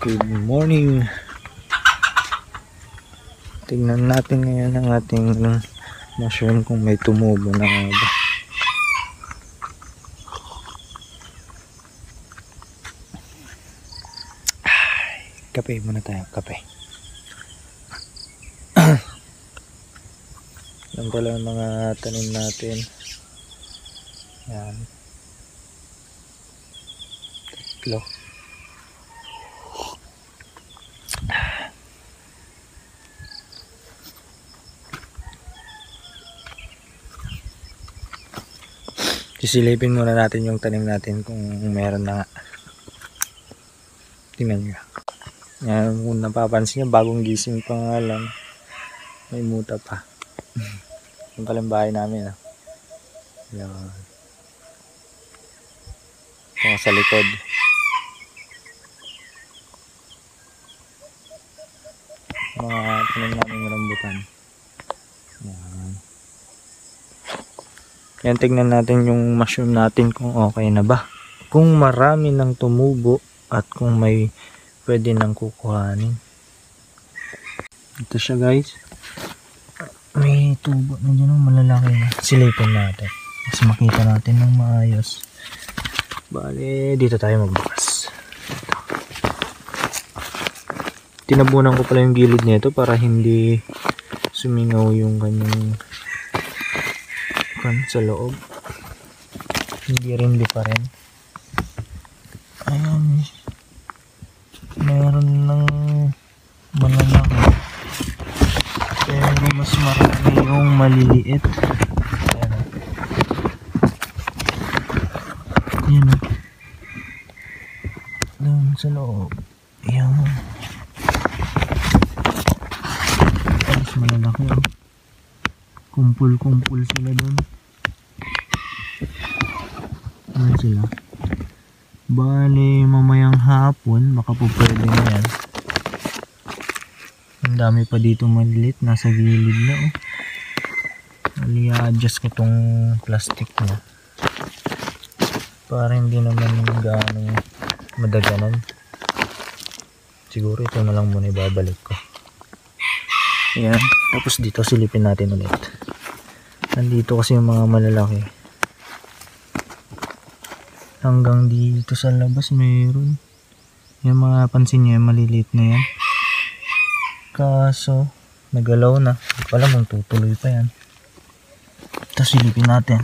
Good morning. Tingnan natin ngayon ang ating mushroom kung may tumubo na nga ba. Kape muna tayo, kape. Yan pala ang mga tanim natin. Yan. Tatlo. Sisilipin muna natin yung tanim natin kung meron na nga. Tingnan nyo. Yan, kung napapansin nyo, bagong gising pa nga lang. May muta pa. Yung palang bahay namin. Yan. Ito sa likod. Mga tanim namin rambutan. Yan. Yan, tignan natin yung mushroom natin kung okay na ba. Kung marami ng tumubo at kung may pwede nang kukuhanin. Ito siya guys. May tubo na dyan, malalaki na. Silipin natin. Mas makita natin ng maayos. Bale, dito tayo magbukas. Tinabunan ko pala yung gilid nito para hindi sumingaw yung kanyang sa loob. Hindi rin pa rin. Ayan. Meron ng malalaki. Pero mas marami yung maliliit. Ayan. Ayan. Doon sa loob. Ayan. Mas malalaki. Kumpul-kumpul sila doon. Ayan sila. Bale, mamayang hapon, baka po pwede na yan. Ang dami pa dito malilit, nasa gilid na oh. I-adjust ko tong plastic na para hindi naman gaano madaganan. Siguro ito na lang muna ibabalik ko. Ayan, tapos dito silipin natin ulit. Nandito kasi yung mga malalaki. Hanggang dito sa labas mayroon. Yung mga pansin nyo, yung maliliit na yan. Kaso, nagalaw na. Hindi pa alam kung tutuloy pa yan. Ito silipin natin.